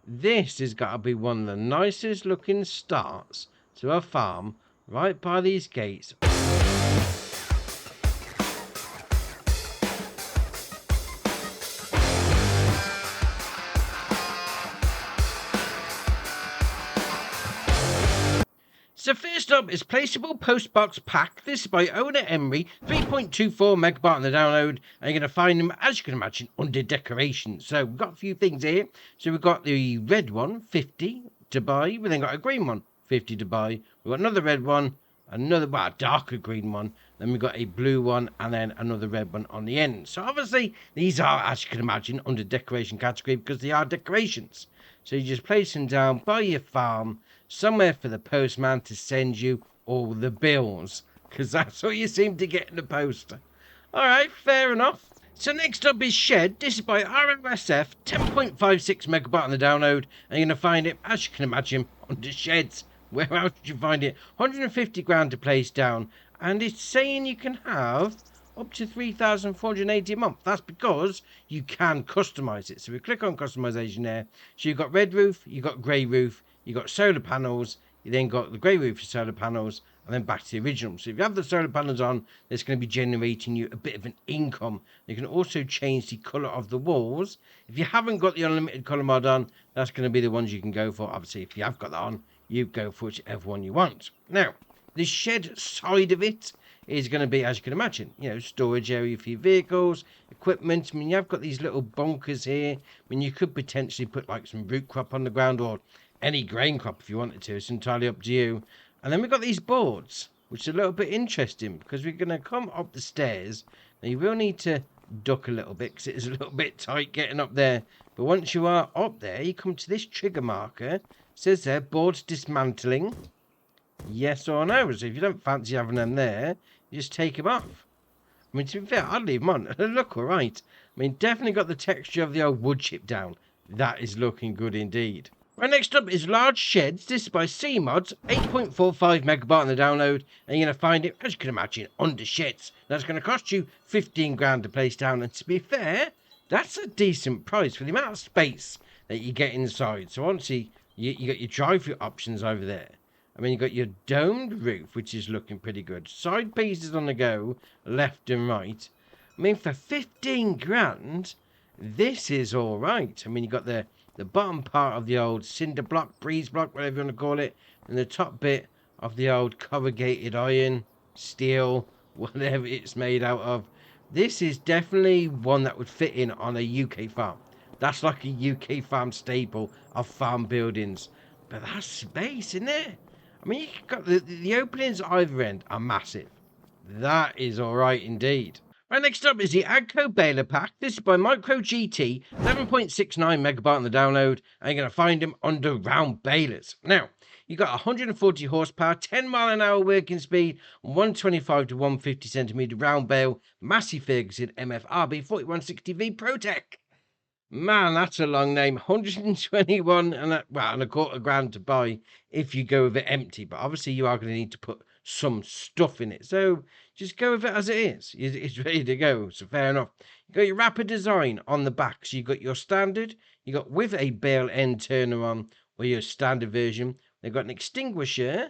This has got to be one of the nicest looking starts to a farm right by these gates. So first up is Placeable Postbox Pack. This is by owner Emery, 3.24 megabyte on the download, and you're going to find them, as you can imagine, under decoration. So we've got a few things here. So we've got the red one, 50 to buy. We then got a green one, 50 to buy. We've got another red one, another, well, a darker green one. Then we've got a blue one, and then another red one on the end. So obviously, these are, as you can imagine, under decoration category because they are decorations. So you just place them down by your farm, somewhere for the postman to send you all the bills, because that's what you seem to get in the post. All right, fair enough. So next up is Shed. This is by ROSF, 10.56 megabyte on the download, and you're going to find it, as you can imagine, under Sheds. Where else would you find it? 150 grand to place down, and it's saying you can have up to 3,480 a month. That's because you can customize it. So we click on customization there. So you've got red roof, you've got grey roof, you've got solar panels, you then got the grey roof for solar panels, and then back to the original. So if you have the solar panels on, that's going to be generating you a bit of an income. You can also change the colour of the walls. If you haven't got the unlimited colour mod on, that's going to be the ones you can go for. Obviously, if you have got that on, you go for whichever one you want. Now, the shed side of it is going to be, as you can imagine, you know, storage area for your vehicles, equipment. I mean, you've got these little bunkers here. I mean, you could potentially put like some root crop on the ground or any grain crop if you wanted to. It's entirely up to you. And then we've got these boards, which are a little bit interesting because we're going to come up the stairs. Now, you will need to duck a little bit because it is a little bit tight getting up there. But once you are up there, you come to this trigger marker. It says there, boards dismantling. Yes or no. So if you don't fancy having them there, you just take them off. I mean, to be fair, I'd leave them on. They look all right. I mean, definitely got the texture of the old wood chip down. That is looking good indeed. Right, next up is Large Sheds. This is by C-Mods, 8.45 megabyte on the download, and you're going to find it, as you can imagine, under sheds. That's going to cost you 15 grand to place down, and to be fair, that's a decent price for the amount of space that you get inside. So honestly, you got your drive-through options over there. I mean, you've got your domed roof, which is looking pretty good. Side pieces on the go, left and right. I mean, for 15 grand, this is all right. I mean, you've got the bottom part of the old cinder block, breeze block, whatever you want to call it, and the top bit of the old corrugated iron, steel, whatever it's made out of. This is definitely one that would fit in on a UK farm. That's like a UK farm staple of farm buildings. But that's space, isn't it? I mean, you've got the openings at either end are massive. That is all right indeed. Right, next up is the AGCO BalerPack. This is by Micro GT, 11.69 megabyte on the download, and you're going to find them under round balers. Now, you've got 140 horsepower, 10 mile an hour working speed, 125 to 150 centimeter round bale, Massey Ferguson MFRB 4160V ProTech. Man, that's a long name. 121 and a quarter grand to buy if you go with it empty. But obviously, you are going to need to put some stuff in it. So just go with it as it is. It's ready to go. So fair enough. You got your wrapper design on the back. So you got your standard. You got with a bale end turner on, or your standard version. They've got an extinguisher.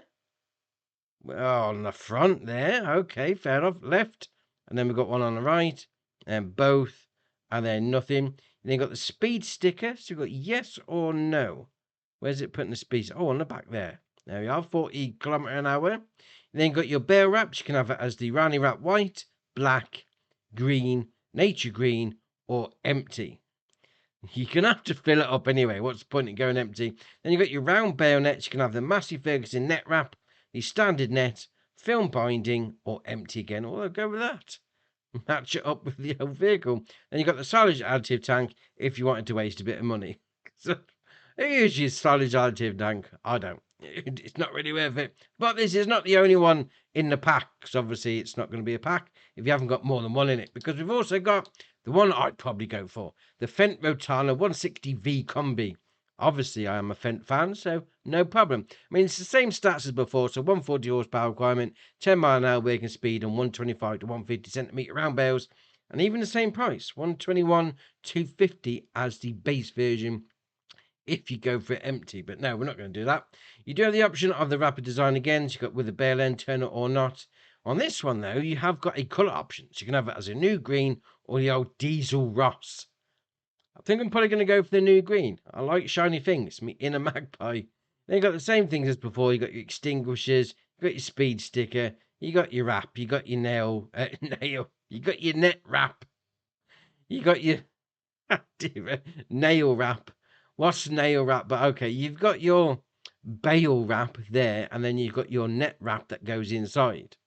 Well, on the front there. Okay, fair enough. Left, and then we've got one on the right, and both, and then nothing. And then you've got the speed sticker. So you've got yes or no. Where's it putting the speed? Oh, on the back there. There we are, 40 kilometre an hour. And then you've got your bale wraps. You can have it as the Rani wrap white, black, green, nature green, or empty. You're going to have to fill it up anyway. What's the point in going empty? Then you've got your round bale nets. You can have the Massey Ferguson net wrap, the standard net, film binding, or empty again. Or I'll go with that. Match it up with the old vehicle. Then you've got the silage additive tank if you wanted to waste a bit of money. So, who uses silage additive tank? I don't. It's not really worth it. But this is not the only one in the pack, because obviously it's not going to be a pack if you haven't got more than one in it. Because we've also got the one I'd probably go for, the Fendt Rotana 160V Combi. Obviously, I am a Fendt fan, so no problem. I mean, it's the same stats as before, so 140 horsepower requirement, 10 mile an hour working speed, and 125 to 150 centimetre round bales, and even the same price, 121 250 as the base version. if you go for it empty. But no, we're not going to do that. You do have the option of the wrapper design again. So you've got with the bale end, turner or not. On this one, though, you have got a colour option. So you can have it as a new green or the old diesel Ross. I think I'm probably going to go for the new green. I like shiny things. Me in a magpie. Then you got the same things as before. You got your extinguishers, you got your speed sticker, you got your wrap, you got your you got your net wrap, you got your nail wrap. What's nail wrap? But okay, you've got your bale wrap there, and then you've got your net wrap that goes inside.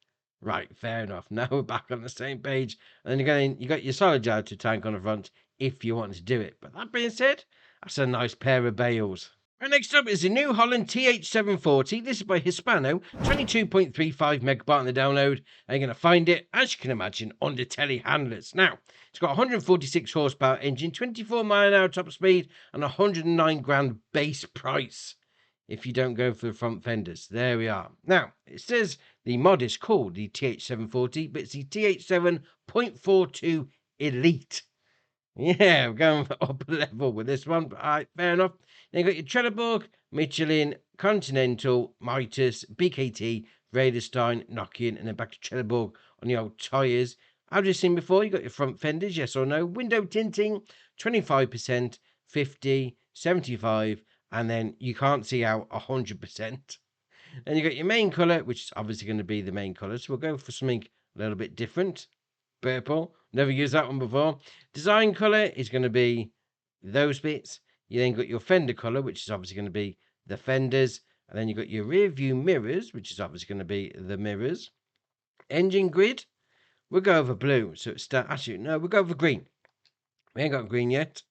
Right, fair enough. Now we're back on the same page. And then you got your solid jar to tank on the front if you want to do it. But that being said, that's a nice pair of bales. Right, next up is the new Holland TH 740. This is by Hispano, 22.35 megabyte on the download. And you're going to find it, as you can imagine, on the telehandlers. Now, it's got 146 horsepower engine, 24 mile an hour top speed, and 109 grand base price. If you don't go for the front fenders. There we are. Now, it says the mod is called the TH740, but it's the TH7.42 Elite. Yeah, we're going for upper level with this one. All right, fair enough. Then you got your Trelleborg, Michelin, Continental, Mitas, BKT, Vredestein, Nokian, and then back to Trelleborg on the old tyres. I've just seen before, you got your front fenders, yes or no. Window tinting, 25%, 50, 75, and then you can't see out 100%. Then you got your main colour, which is obviously going to be the main colour. So we'll go for something a little bit different. Purple. Never used that one before. Design colour is going to be those bits. You then got your fender colour, which is obviously going to be the fenders. And then you got your rear view mirrors, which is obviously going to be the mirrors. Engine grid. We'll go over blue. So it's actually, no, we'll go over green. We ain't got green yet.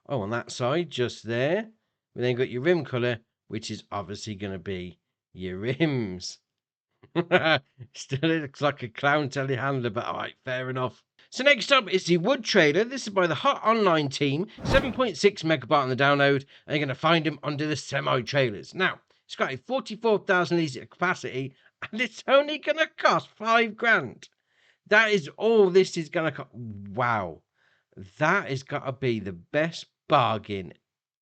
Oh, on that side, just there. We then got your rim colour, which is obviously going to be your rims. Still looks like a clown telehandler, but all right, fair enough. So next up is the wood trailer. This is by the Hot Online team, 7.6 megabyte on the download, and you're going to find them under the semi-trailers. Now, it's got a 44,000 litre capacity, and it's only going to cost 5 grand. That is all this is going to cost. Wow. That has got to be the best bargain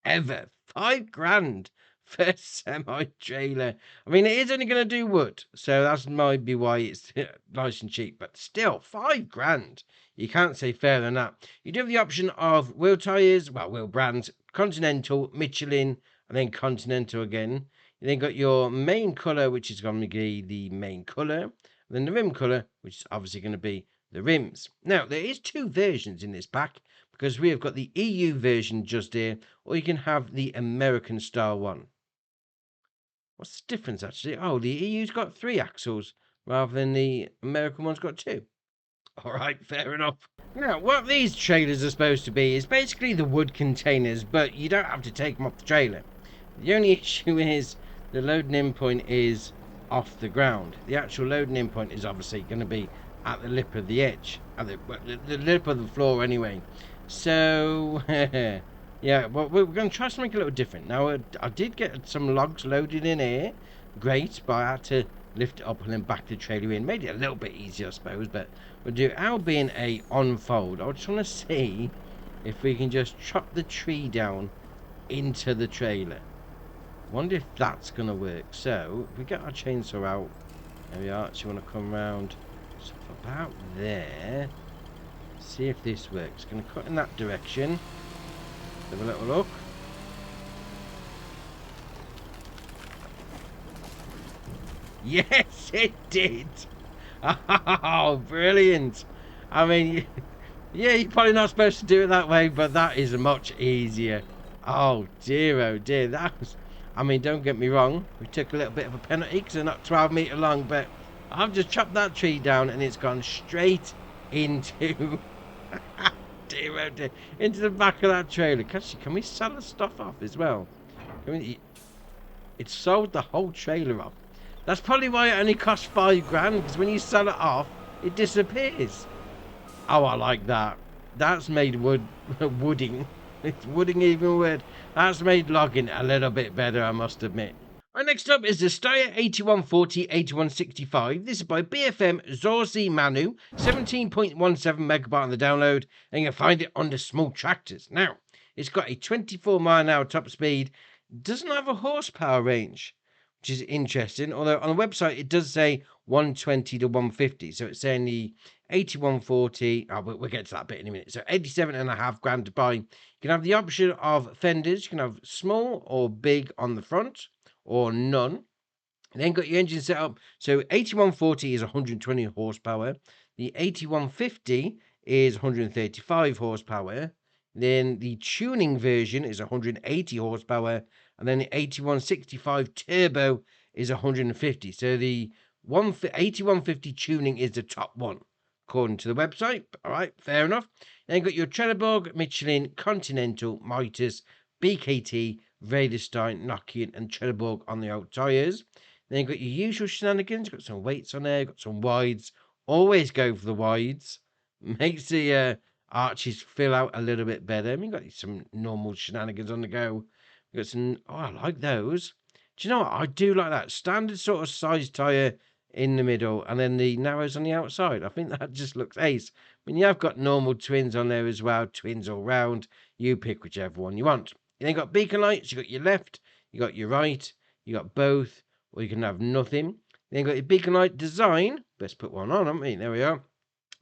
ever. 5 grand for a semi-trailer. I mean, it is only going to do wood, so that's might be why it's nice and cheap, but still, 5 grand. You can't say fairer than that. You do have the option of wheel tyres, well, wheel brands, Continental, Michelin, and then Continental again. You then got your main colour, which is going to be the main colour, and then the rim colour, which is obviously going to be the rims. Now, there is 2 versions in this pack, because we have got the EU version just here, or you can have the American style one. What's the difference, actually? Oh, the EU's got 3 axles, rather than the American one's got 2. All right, fair enough. Now, what these trailers are supposed to be is basically the wood containers, but you don't have to take them off the trailer. The only issue is the loading in point is off the ground. The actual loading in point is obviously going to be at the lip of the edge, at the lip of the floor anyway. So, yeah, well, we're going to try something a little different. Now, I did get some logs loaded in here. Great, but I had to lift it up and then back the trailer in. Made it a little bit easier, I suppose, but we'll do our being a on-fold. I just want to see if we can just chop the tree down into the trailer. Wonder if that's going to work. So, if we get our chainsaw out, there we are. So you want to come around so about there. See if this works. Going to cut in that direction. Have a little look. Yes, it did. Oh, brilliant. I mean, yeah, you're probably not supposed to do it that way, but that is much easier. Oh dear, that was, I mean, don't get me wrong, we took a little bit of a penalty because they're not 12 metre long, but I've just chopped that tree down and it's gone straight into dear, into the back of that trailer. Can we sell the stuff off as well? It sold the whole trailer off. That's probably why it only cost 5 grand, because when you sell it off, it disappears. Oh, I like that. That's made wooding. It's wooding even word. That's made logging a little bit better, I must admit. Right, next up is the Steyr 8140-8165. This is by BFM Zorzi Manu, 17.17 megabyte on the download, and you can find it under small tractors. Now, It's got a 24 mph top speed. Doesn't have a horsepower range, which is interesting. Although on the website it does say 120 to 150. So it's saying the 8140. Oh, we'll get to that bit in a minute. So 87.5 grand to buy. You can have the option of fenders. You can have small or big on the front, or none. Then got your engine set up. So 8140 is 120 horsepower. The 8150 is 135 horsepower. Then the tuning version is 180 horsepower. And then the 8165 turbo is 150. So the 8150 tuning is the top one, according to the website. All right, fair enough. Then got your Trelleborg, Michelin, Continental, Mitas, BKT, Vredestein, Nokian, and Trelleborg on the old tyres. Then you've got your usual shenanigans. Got some weights on there. Got some wides. Always go for the wides. Makes the arches fill out a little bit better. I mean, got some normal shenanigans on the go. Got some. Oh, I like those. Do you know what? I do like that standard sort of size tyre in the middle, and then the narrows on the outside. I think that just looks ace. I mean, you have got normal twins on there as well. Twins all round. You pick whichever one you want. You then got beacon lights. You got your left. You got your right. You got both. Or you can have nothing. Then got your beacon light design. Let's put one on, haven't we? There we are.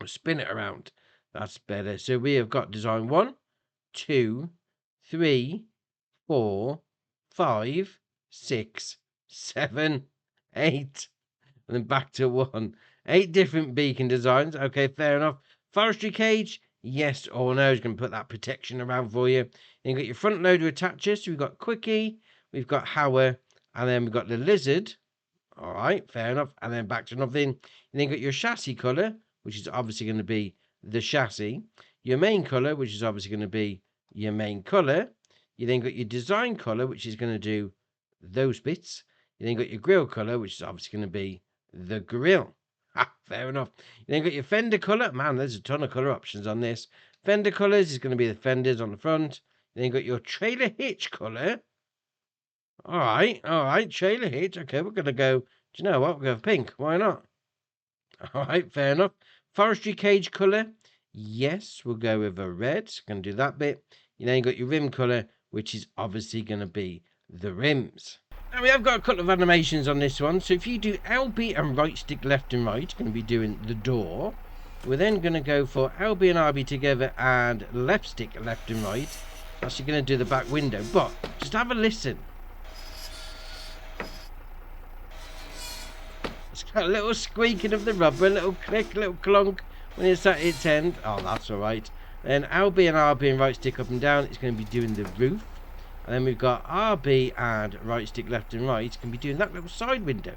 We'll spin it around. That's better. So we have got design 1, 2, 3, 4, 5, 6, 7, 8. And then back to 1. 8 different beacon designs. Okay, fair enough. Forestry cage. Yes or no. He's going to put that protection around for you. Then you've got your front loader attacher. So we've got Quickie. We've got Hauer. And then we've got the lizard. All right, fair enough. And then back to nothing. And then got your chassis colour, which is obviously going to be the chassis. Your main colour, which is obviously going to be your main colour. You then got your design colour, which is going to do those bits. You then got your grille colour, which is obviously going to be the grille. Ha, fair enough. You then got your fender colour. Man, there's a ton of colour options on this. Fender colours is going to be the fenders on the front. You then got your trailer hitch colour. All right, trailer hitch. Okay, we're going to go, do you know what? We'll go pink. Why not? All right, fair enough. Forestry cage colour. Yes, we'll go with a red. Going to do that bit. You then got your rim colour, which is obviously going to be the rims. Now, we have got a couple of animations on this one. So if you do LB and right stick left and right, going to be doing the door. We're then going to go for LB and RB together and left stick left and right. Actually going to do the back window. But just have a listen. A little squeaking of the rubber, a little click, a little clunk when it's at its end. Oh, that's all right. Then LB and RB and right stick up and down, it's going to be doing the roof. And then we've got RB and right stick left and right, it's going to be doing that little side window.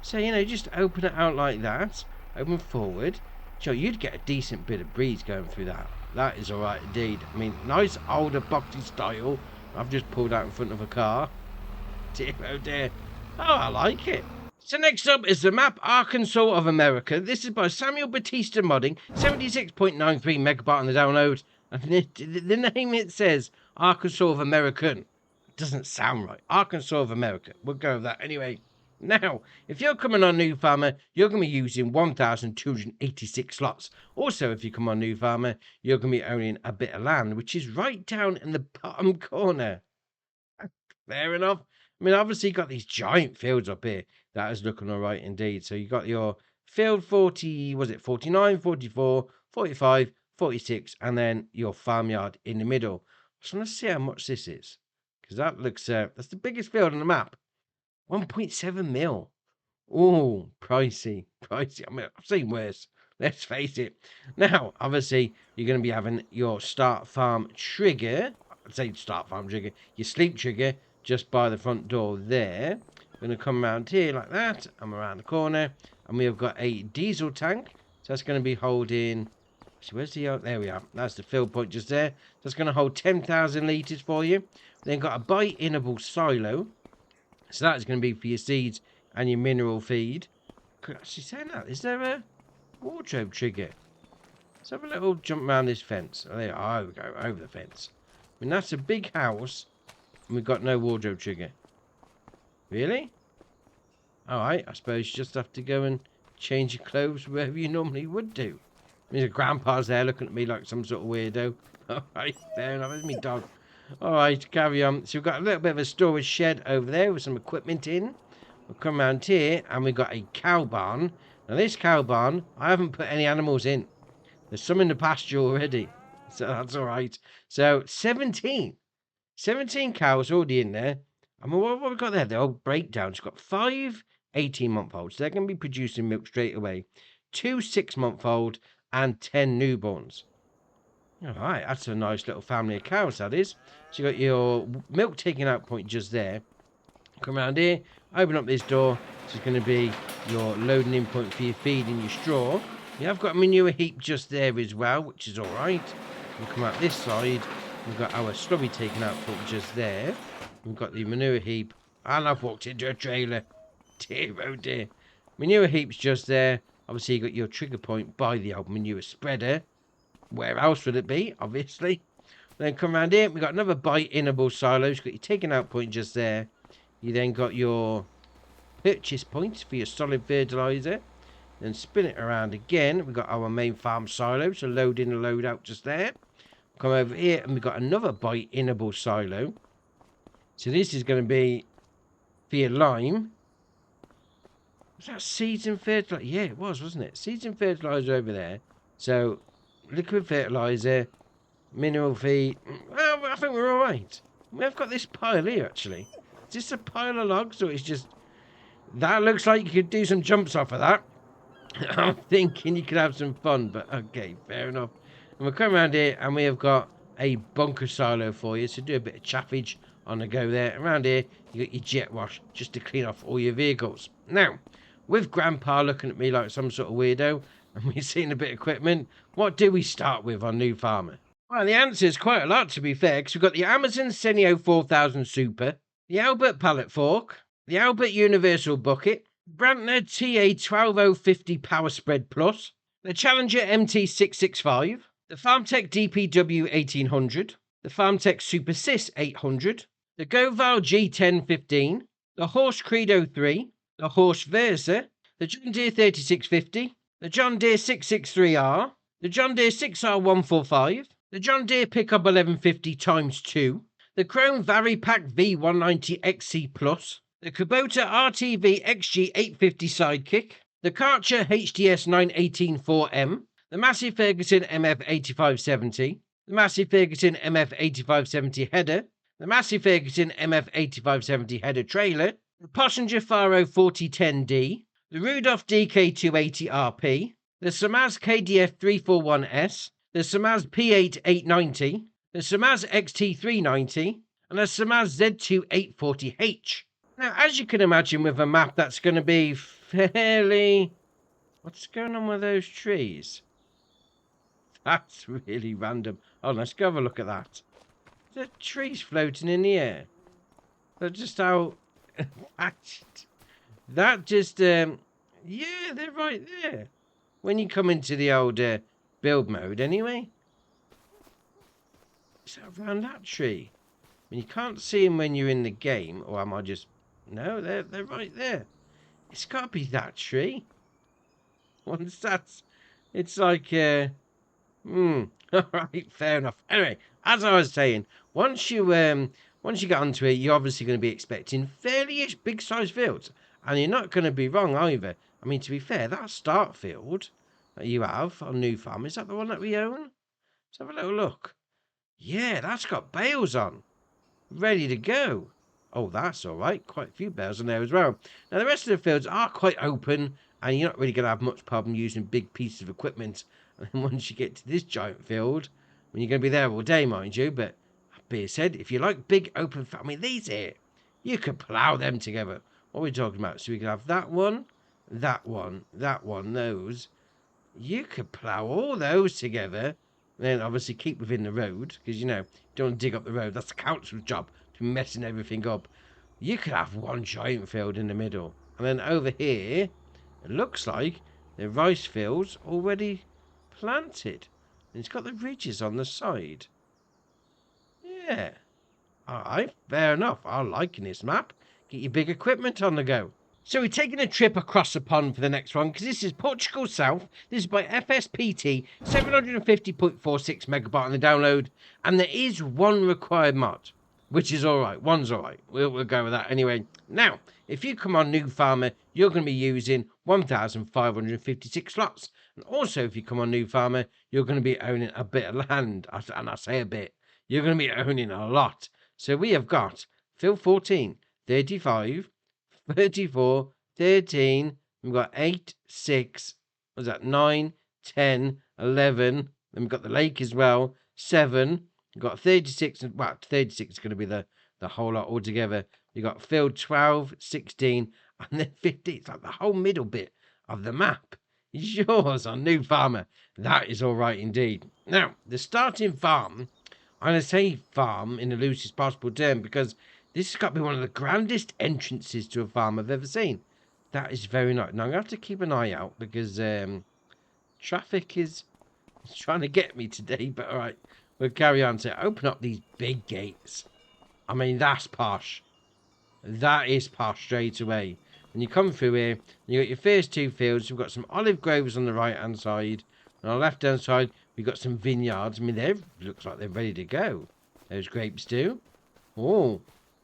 So, you know, just open it out like that, open forward. So you'd get a decent bit of breeze going through that. That is all right indeed. I mean, nice older boxy style. I've just pulled out in front of a car. Dear, oh dear. Oh, I like it. So next up is the map Arkansas of America. This is by Samuel Batista Modding, 76.93 megabyte on the download. And the name it says Arkansas of American. It doesn't sound right. Arkansas of America. We'll go with that anyway. Now, if you're coming on New Farmer, you're going to be using 1,286 slots. Also, if you come on New Farmer, you're going to be owning a bit of land, which is right down in the bottom corner. Fair enough. I mean, obviously, you've got these giant fields up here. That is looking all right indeed. So you got your field 40, was it 49, 44, 45, 46, and then your farmyard in the middle. So let's see how much this is. Because that looks, that's the biggest field on the map. 1.7 mil. Oh, pricey. Pricey. I mean, I've seen worse. Let's face it. Now, obviously, you're going to be having your start farm trigger. I'd say start farm trigger. Your sleep trigger just by the front door there. We're going to come around here like that. I'm around the corner. And we have got a diesel tank. So that's going to be holding... So where's the... there we are. That's the fill point just there. That's going to hold 10,000 litres for you. Then got a bite-inable silo. So that's going to be for your seeds and your mineral feed. Could actually say that. Is there a wardrobe trigger? Let's have a little jump around this fence. Oh, there we go. Over the fence. I mean, that's a big house. And we've got no wardrobe trigger. Really? Alright, I suppose you just have to go and change your clothes wherever you normally would do. I mean, grandpa's there looking at me like some sort of weirdo. Alright, fair enough. There's me dog. Alright, carry on. So we've got a little bit of a storage shed over there with some equipment in. We'll come around here and we've got a cow barn. Now this cow barn, I haven't put any animals in. There's some in the pasture already. So that's alright. So 17 cows already in there. And what have we got there? The old breakdowns. We've got 5 18-month-olds. They're going to be producing milk straight away. 2 6-month-old and 10 newborns. Alright, that's a nice little family of cows, that is. So you got your milk taking out point just there. Come around here, open up this door. This is going to be your loading in point for your feed and your straw. You have got a manure heap just there as well, which is alright. We'll come out this side. We've got our slurry taking out point just there. We've got the manure heap. And I've walked into a trailer. Dear, oh dear. Manure heap's just there. Obviously, you got your trigger point by the old manure spreader. Where else would it be? Obviously. Then come around here. We've got another bite-inable silo. You've got your taking out point just there. You then got your purchase points for your solid fertilizer. Then spin it around again. We've got our main farm silo. So load in and load out just there. Come over here and we've got another bite-inable silo. So this is going to be for your lime. Was that seeds and fertilizer? Yeah, it was, wasn't it? Seeds and fertilizer over there. So liquid fertilizer, mineral feed. Well, I think we're all right. We've got this pile here, actually. Is this a pile of logs, or it's just... That looks like you could do some jumps off of that. I'm thinking you could have some fun, but okay, fair enough. And we'll come around here, and we have got a bunker silo for you, so do a bit of chaffage on the go there. Around here, you got your jet wash, just to clean off all your vehicles. Now, with Grandpa looking at me like some sort of weirdo, and we've seen a bit of equipment, what do we start with on New Farmer? Well, the answer is quite a lot, to be fair, because we've got the Amazon Senio 4000 Super, the Albert Pallet Fork, the Albert Universal Bucket, Brantner TA 12050 Power Spread Plus, the Challenger MT665, the FarmTech DPW 1800, the FarmTech Super Sys 800, the Goval G1015, the Horsch Credo 3, the Horsch Versa, the John Deere 3650, the John Deere 663R, the John Deere 6R145, the John Deere Pickup 1150 x2, the Chrome VariPack V190 XC Plus, the Kubota RTV XG850 Sidekick, the Karcher HDS 918 4M, the Massey Ferguson MF8570, the Massey Ferguson MF8570 Header, the Massey Ferguson MF8570 Header Trailer, the Possenger Faro 4010D, the Rudolph DK280RP, the Samaz KDF 341S, the Samaz P8 890, the Samaz XT390, and the Samaz Z2 840H. Now, as you can imagine with a map, that's going to be fairly... What's going on with those trees? That's really random. Oh, let's go have a look at that. The trees floating in the air. They're just out... that just... Yeah, they're right there. When you come into the old build mode, anyway. Is that around that tree? I mean, you can't see them when you're in the game. Or am I just... No, they're right there. It's got to be that tree. Once that's... It's like... Alright, fair enough. Anyway, as I was saying, once you get onto it, you're obviously going to be expecting fairly big sized fields. And you're not going to be wrong either. I mean, to be fair, that start field that you have on New Farm, is that the one that we own? Let's have a little look. Yeah, that's got bales on. Ready to go. Oh, that's all right. Quite a few bales on there as well. Now, the rest of the fields are quite open, and you're not really going to have much problem using big pieces of equipment. And then once you get to this giant field, when you're going to be there all day, mind you, but that being said, if you like big open, I mean, these here, you could plough them together. What are we talking about? So we can have that one, those. You could plough all those together, and then obviously keep within the road, because, you know, you don't want to dig up the road. That's the council's job, to be messing everything up. You could have one giant field in the middle. And then over here, it looks like the rice fields already planted. And it's got the ridges on the side. Yeah. Alright, fair enough. I'm liking this map. Get your big equipment on the go. So we're taking a trip across the pond for the next one, because this is Portugal South. This is by FSPT, 750.46 megabyte on the download, and there is one required mod, which is alright. One's alright. We'll go with that anyway. Now, if you come on New Farmer, you're going to be using 1,556 slots. And also, if you come on New Farmer, you're going to be owning a bit of land. And I say a bit, you're going to be owning a lot. So we have got Phil 14, 35, 34, 13, we've got 8, 6, was that 9, 10, 11, then we've got the lake as well, 7, we've got 36, well, 36 is going to be the whole lot altogether. You've got field 12, 16, and then 15. It's like the whole middle bit of the map is yours on New Farmer. That is all right indeed. Now, the starting farm, I'm going to say farm in the loosest possible term, because this has got to be one of the grandest entrances to a farm I've ever seen. That is very nice. Now, I'm going to have to keep an eye out, because traffic is trying to get me today. But all right, we'll carry on. So open up these big gates. I mean, that's posh. That is posh straight away. When you come through here, you got your first two fields. We've got some olive groves on the right-hand side. And on the left-hand side, we've got some vineyards. I mean, they looks like they're ready to go. Those grapes do. Oh,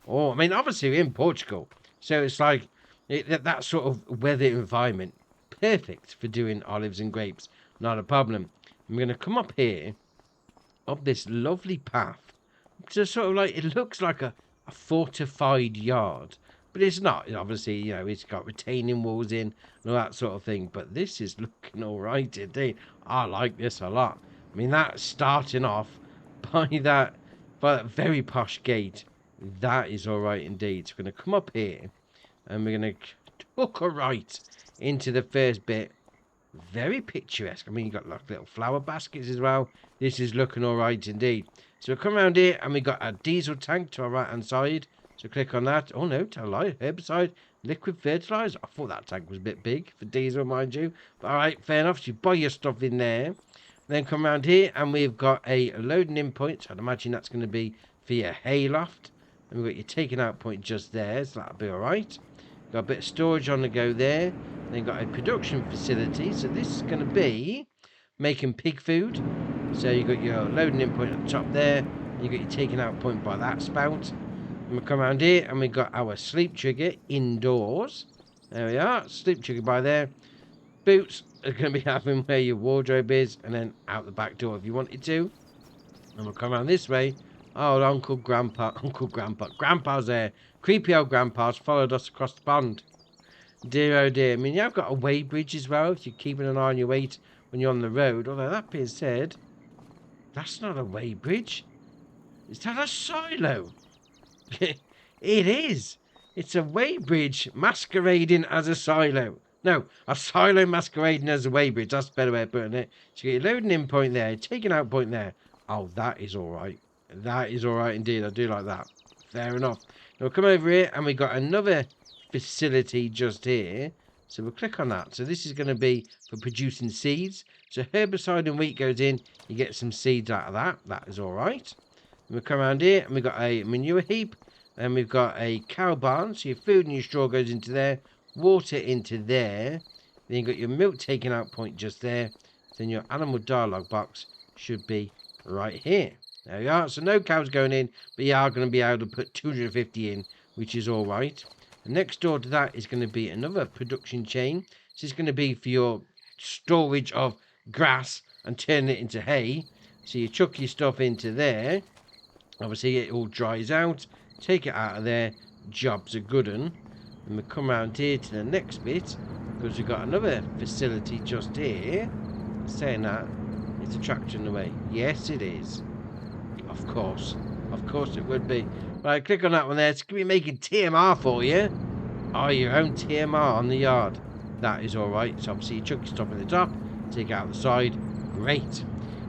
I mean, obviously we're in Portugal, so it's like that sort of weather environment, perfect for doing olives and grapes. Not a problem. I'm going to come up here, up this lovely path, to sort of like, it looks like a fortified yard, but it's not. Obviously, you know, it's got retaining walls in and all that sort of thing, but this is looking all right indeed. I like this a lot. I mean, that's starting off by that very posh gate. That is all right indeed. So we're going to come up here and we're going to hook a right into the first bit. Very picturesque. I mean, you've got like little flower baskets as well. This is looking all right indeed. So we'll come around here and we've got a diesel tank to our right hand side. So click on that. Oh no, tell a lie. Herbicide, liquid fertilizer. I thought that tank was a bit big for diesel, mind you. But all right, fair enough. So you buy your stuff in there. Then come around here and we've got a loading in point. So I'd imagine that's going to be for your hayloft. And we've got your taking out point just there, so that'll be all right. Got a bit of storage on the go there. Then got a production facility. So this is going to be making pig food. So you've got your loading in point at the top there. You've got your taking out point by that spout. And we come around here and we've got our sleep trigger indoors. There we are, sleep trigger by there. Boots are going to be having where your wardrobe is, and then out the back door if you wanted to. And we'll come around this way. Oh, Grandpa's there. Creepy old Grandpa's followed us across the pond. Dear, oh dear. I mean, you've got a weighbridge as well, if you're keeping an eye on your weight when you're on the road. Although, that being said, that's not a weighbridge. Is that a silo? It is. It's a weighbridge masquerading as a silo. No, a silo masquerading as a weighbridge. That's a better way of putting it. So you get your loading in point there, taking out point there. Oh, that is all right. That is all right indeed. I do like that. Fair enough. Now we'll come over here and we've got another facility just here. So we'll click on that. So this is going to be for producing seeds. So herbicide and wheat goes in. You get some seeds out of that. That is all right. And we'll come around here and we've got a manure heap. And we've got a cow barn. So your food and your straw goes into there. Water into there. Then you've got your milk taking out point just there. Then your animal dialogue box should be right here. There we are. So no cows going in, but you are going to be able to put 250 in, which is all right. And next door to that is going to be another production chain. This is going to be for your storage of grass and turning it into hay. So you chuck your stuff into there. Obviously it all dries out. Take it out of there. Job's a good one. And we come around here to the next bit, because we've got another facility just here. Saying that, it's a tractor in the way. Yes, it is. Of course it would be. Right, click on that one there. It's going to be making TMR for you. Oh, your own TMR on the yard. That is all right. So obviously you chuck your stuff at the top, take it out the side. Great.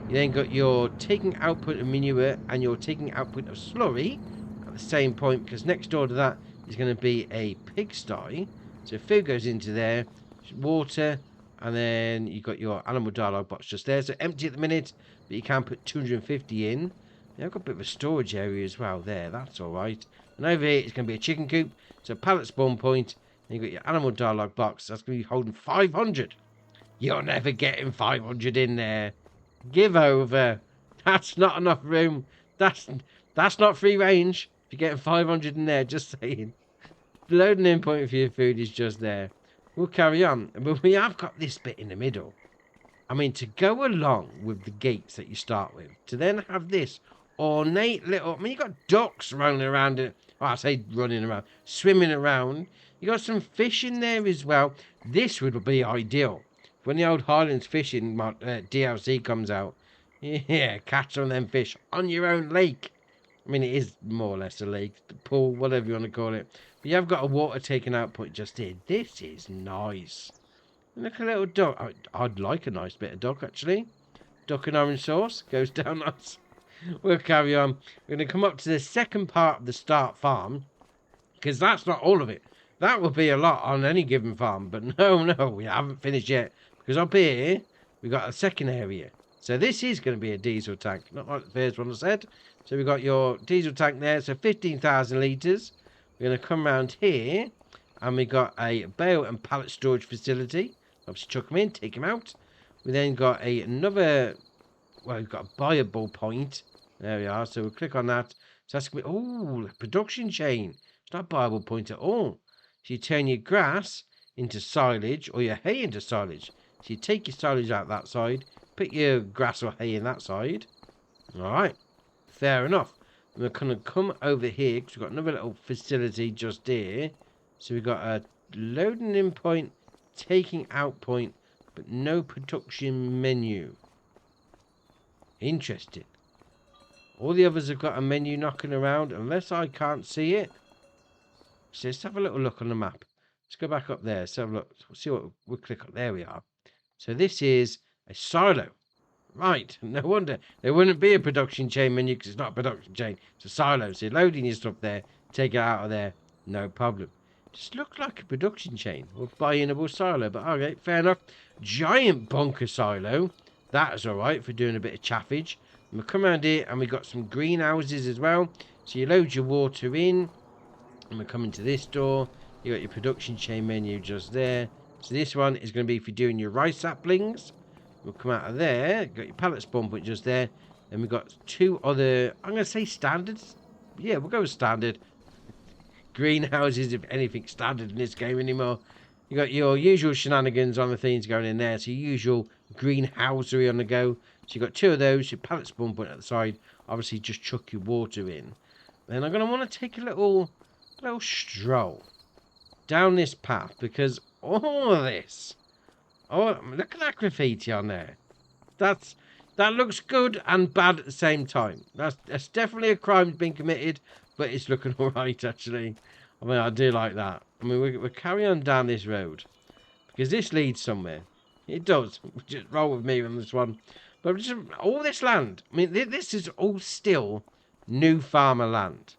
You then got your taking output of manure and your taking output of slurry at the same point, because next door to that is going to be a pigsty. So food goes into there, water, and then you've got your animal dialogue box just there. So empty at the minute, but you can put 250 in. Yeah, I've got a bit of a storage area as well there. That's all right. And over here, it's going to be a chicken coop. So pallet spawn point. And you got your animal dialogue box. That's going to be holding 500. You're never getting 500 in there. Give over. That's not enough room. That's not free range. If you're getting 500 in there, just saying. The loading in point for your food is just there. We'll carry on. But we have got this bit in the middle. I mean, to go along with the gates that you start with, to then have this ornate little... I mean, you got ducks running around it. Oh, I say running around. Swimming around. You got some fish in there as well. This would be ideal. When the old Highlands Fishing DLC comes out. Yeah, catch on them fish on your own lake. I mean, it is more or less a lake, pool, whatever you want to call it. But you have got a water taking out point just here. This is nice. Look, a little duck. I'd like a nice bit of duck, actually. Duck and orange sauce goes down nice. We'll carry on. We're going to come up to the second part of the start farm, because that's not all of it. That will be a lot on any given farm, but no, we haven't finished yet. Because up here, we've got a second area. So this is going to be a diesel tank, not like the first one I said. So we've got your diesel tank there, so 15,000 litres. We're going to come around here, and we got a bale and pallet storage facility. Obviously chuck them in, take them out. We then got another, well, we've got a buyable point. There we are, so we'll click on that. So that's going to be, oh, production chain. It's not a buyable point at all. So you turn your grass into silage, or your hay into silage. So you take your silage out that side, put your grass or hay in that side. Alright, fair enough. And we're going to come over here, because we've got another little facility just here. So we've got a loading in point, taking out point, but no production menu. Interesting. All the others have got a menu knocking around, unless I can't see it. So let's have a little look on the map. Let's go back up there. Let's have a look. See what we'll click on. There we are. So this is a silo. Right. No wonder there wouldn't be a production chain menu, because it's not a production chain. It's a silo. So you're loading your stuff there, take it out of there, no problem. Just looked like a production chain or buy-inable silo, but okay, fair enough. Giant bunker silo. That is alright for doing a bit of chaffage. And we'll come around here and we've got some greenhouses as well. So you load your water in. And we're coming to this door. You got your production chain menu just there. So this one is going to be for doing your rice saplings. We'll come out of there. Got your pallet spawn point just there. And we've got two other, I'm going to say standards. Yeah, we'll go with standard. Greenhouses, if anything, standard in this game anymore. You got your usual shenanigans on the things going in there. So your usual greenhousery on the go. So you got two of those. Your pallet spawn point at the side. Obviously, just chuck your water in. Then I'm going to want to take a little stroll down this path, because all of this, oh, look at that graffiti on there. That looks good and bad at the same time. That's definitely a crime being committed, but it's looking all right, actually. I mean, I do like that. I mean, we're carrying on down this road, because this leads somewhere. It does. Just roll with me on this one. But just all this land, I mean, this is all still new farmer land.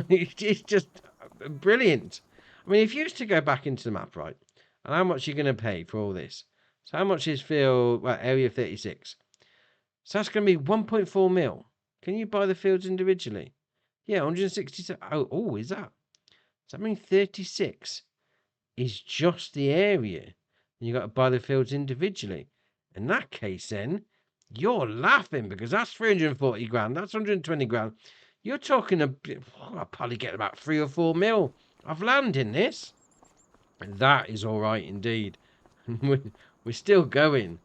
It's just brilliant. I mean, if you used to go back into the map, right, and how much you're going to pay for all this. So how much is field, well, area 36? So that's going to be 1.4 mil. Can you buy the fields individually? Yeah, 167. Oh, is that? Does that mean 36 is just the area? And you got to buy the fields individually. In that case, then, you're laughing, because that's 340 grand. That's 120 grand. You're talking I'll probably get about 3 or 4 mil of land in this. And that is all right indeed. We're still going.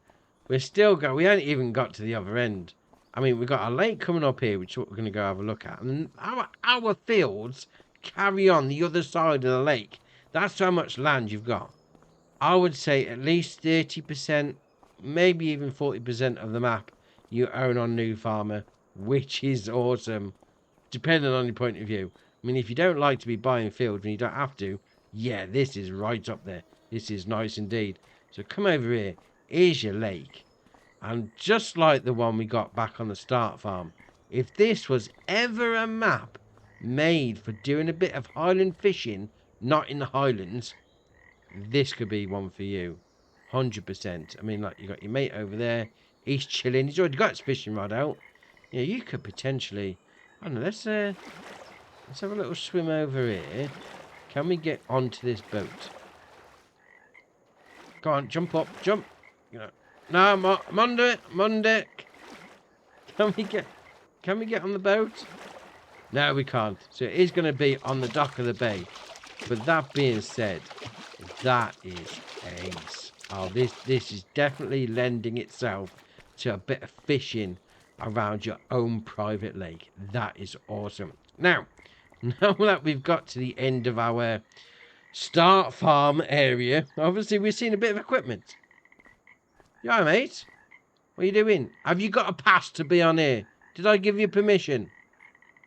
We're still going. We haven't even got to the other end. I mean, we've got a lake coming up here, which is what we're going to go have a look at. And our fields carry on the other side of the lake. That's how much land you've got. I would say at least 30%, maybe even 40% of the map you own on New Farmer, which is awesome. Depending on your point of view. I mean, if you don't like to be buying fields when you don't have to, yeah, this is right up there. This is nice indeed. So come over here. Here's your lake. And just like the one we got back on the start farm, if this was ever a map made for doing a bit of Highland fishing, not in the Highlands, this could be one for you. 100%. I mean, like, you got your mate over there. He's chilling. He's already got his fishing rod out. Yeah, you could potentially... I don't know, let's have a little swim over here. Can we get onto this boat? Go on, jump up, jump. No, I'm under it, I'm under it. Can we get on the boat? No, we can't. So it is going to be on the dock of the bay. But that being said, that is ace. Oh, this is definitely lending itself to a bit of fishing around your own private lake. That is awesome. Now that we've got to the end of our start farm area, obviously we've seen a bit of equipment. Yeah, mate. What are you doing? Have you got a pass to be on here? Did I give you permission?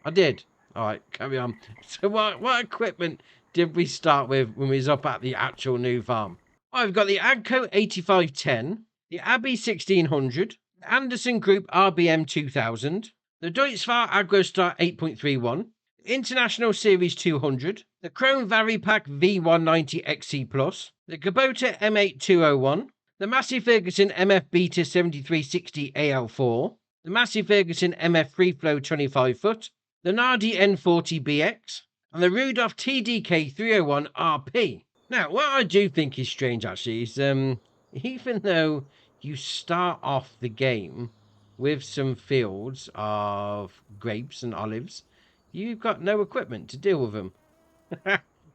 I did. All right, carry on. So what equipment did we start with when we was up at the actual new farm? I've got the AGCO 8510, the Abbey 1600, the Anderson Group RBM 2000, the Deutz-Fahr AgroStar 8.31, the International Series 200, the Chrome BalerPack V190 XC Plus, the Kubota M8 201, the Massey Ferguson MF Beta 7360 AL4, the Massey Ferguson MF Free Flow 25 foot, the Nardi N40 BX, and the Rudolph TDK 301 RP. Now, what I do think is strange, actually, is even though you start off the game with some fields of grapes and olives, you've got no equipment to deal with them.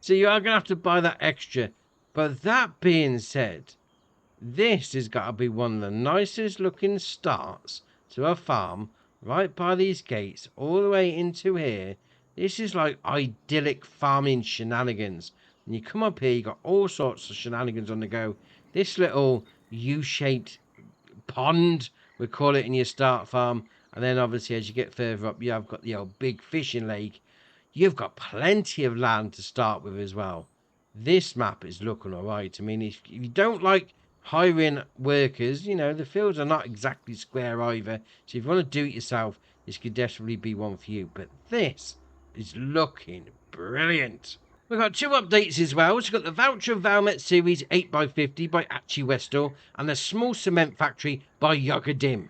So you are going to have to buy that extra. But that being said, this has got to be one of the nicest looking starts to a farm right by these gates all the way into here. This is like idyllic farming shenanigans. And you come up here, you got all sorts of shenanigans on the go. This little U-shaped pond, we call it in your start farm. And then obviously as you get further up, you have got the old big fishing lake. You've got plenty of land to start with as well. This map is looking all right. I mean, if you don't like hiring workers, you know, the fields are not exactly square either. So if you want to do it yourself, this could definitely be one for you. But this is looking brilliant. We've got two updates as well. We've got the Voucher Valmet Series 8x50 by Achi Westall and the Small Cement Factory by Yogadim.